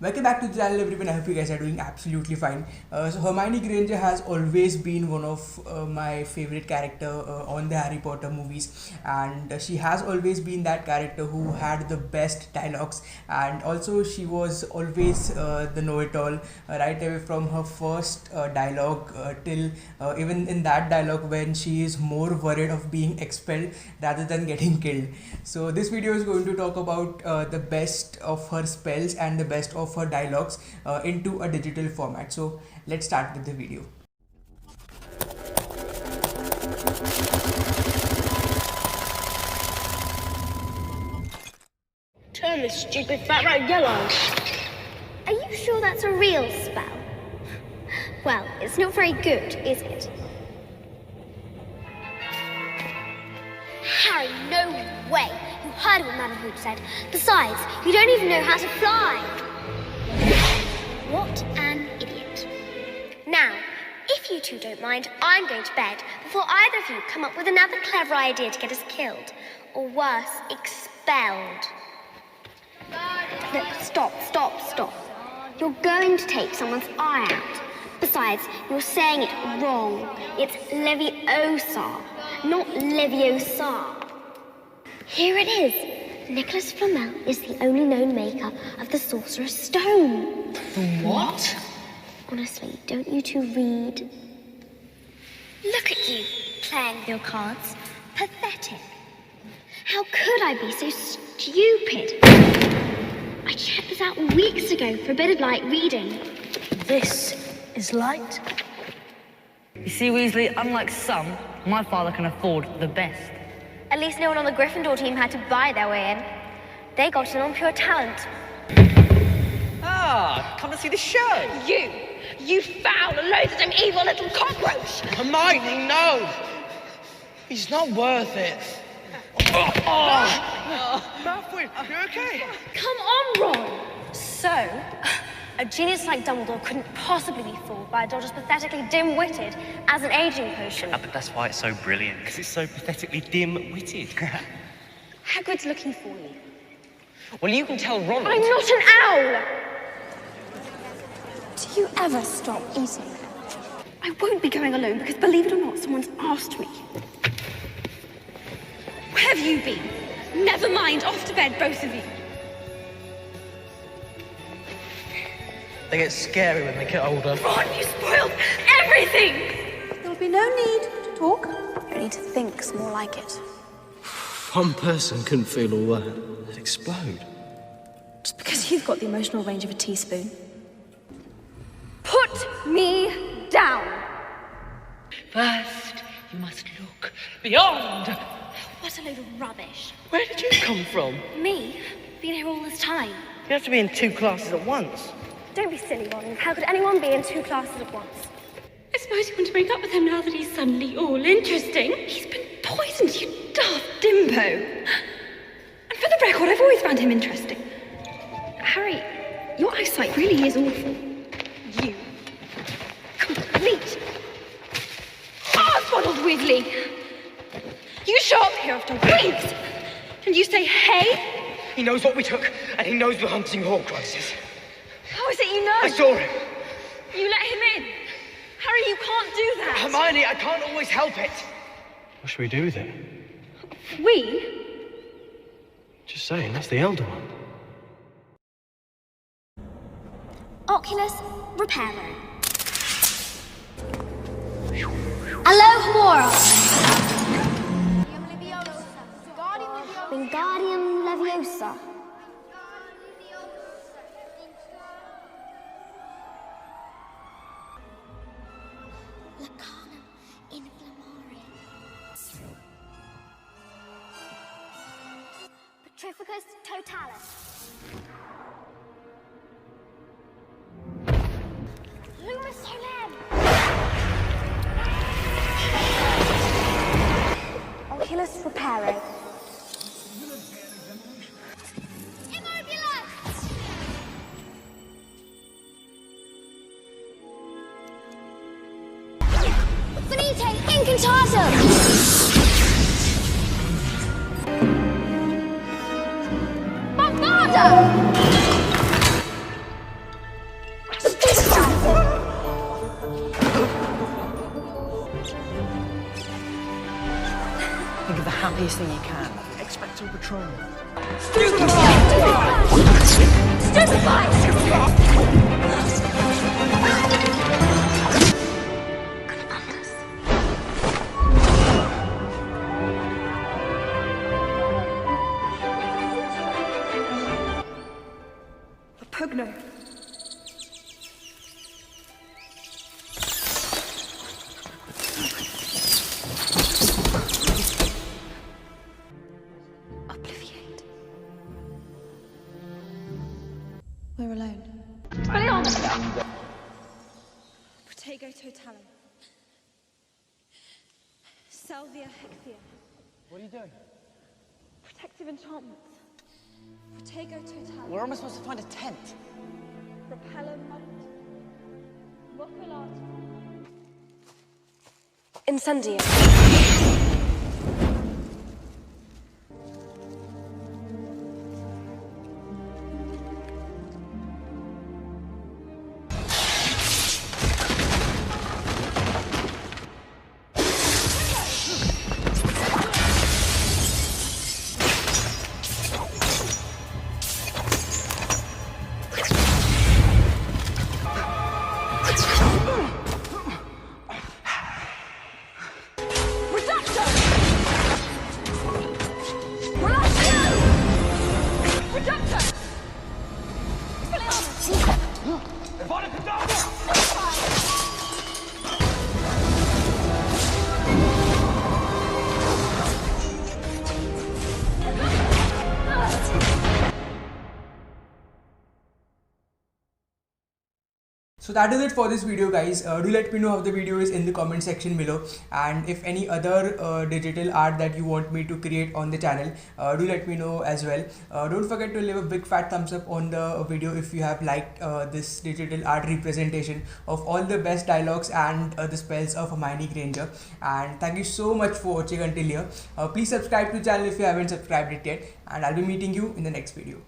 Welcome back to the channel everyone. I hope you guys are doing absolutely fine. So Hermione Granger has always been one of my favorite character on the Harry Potter movies, and she has always been that character who had the best dialogues, and also she was always the know-it-all right away from her first dialogue till even in that dialogue when she is more worried of being expelled rather than getting killed. So this video is going to talk about the best of her spells and the best of her dialogues into a digital format. So let's start with the video. Turn this stupid fat rat yellow. Are you sure that's a real spell? Well, it's not very good, is it? Harry, no way! You heard what Madam Hoop said. Besides, you don't even know how to fly! What an idiot. Now, if you two don't mind, I'm going to bed before either of you come up with another clever idea to get us killed. Or worse, expelled. Look, stop. You're going to take someone's eye out. Besides, you're saying it wrong. It's Leviosa, not Leviosa. Here it is. Nicholas Flamel is the only known maker of the Sorcerer's Stone. The what? Honestly, don't you two read? Look at you, playing with your cards. Pathetic. How could I be so stupid? I checked this out weeks ago for a bit of light reading. This is light. You see, Weasley, unlike some, my father can afford the best. At least no one on the Gryffindor team had to buy their way in. They got in on pure talent. Ah, come and see the show. You foul, loathsome, evil little cockroach! Hermione, no! He's not worth it. Malfoy, you okay? Come on, Ron! So, a genius like Dumbledore couldn't possibly be fooled by a dodge as pathetically dim-witted as an aging potion. But that's why it's so brilliant, because it's so pathetically dim-witted. Hagrid's looking for you. Well, you can tell Ronald. I'm not an owl! Do you ever stop eating? I won't be going alone because, believe it or not, someone's asked me. Where have you been? Never mind, off to bed, both of you. They get scary when they get older. Ron, you spoiled everything! There'll be no need to talk. You need to think more like it. One person couldn't feel all that. They'd explode. Just because you've got the emotional range of a teaspoon. Put me down! First, you must look beyond. What a load of rubbish. Where did you come from? Me? Been here all this time. You have to be in 2 classes at once. Don't be silly, Ron. How could anyone be in 2 classes at once? I suppose you want to break up with him now that he's suddenly all interesting. He's been poisoned, you daft dimbo. And for the record, I've always found him interesting. Harry, your eyesight really is awful. You. Complete. Hard-boiled Weasley. You show up here after weeks, and you say, hey? He knows what we took, and he knows we're hunting Horcruxes. How is it you know? I saw him. You let him in. Harry, you can't do that. Hermione, I can't always help it. What should we do with it? We? Just saying, that's the elder one. Oculus Reparo. Alohomora. Wingardium Leviosa. Lacarnum Inflamari Set. Pertrificus Totalus. Lumos Solem. Oculus Reparo. Immobulus. Finite Incantatem. Bombarda. piercing you can. Expecto Patronum. Oppugno. Obliviate. We're alone. Protego Totalum. Salvia Hecthea. What are you doing? Protective enchantments. Protego Totalum. Where am I supposed to find a tent? Repeller Mud. Vocular. Incendio. So that is it for this video, guys. Do let me know how the video is in the comment section below, and if any other digital art that you want me to create on the channel, do let me know as well. Don't forget to leave a big fat thumbs up on the video if you have liked this digital art representation of all the best dialogues and the spells of Hermione Granger. And thank you so much for watching until here. Please subscribe to the channel if you haven't subscribed it yet, and I'll be meeting you in the next video.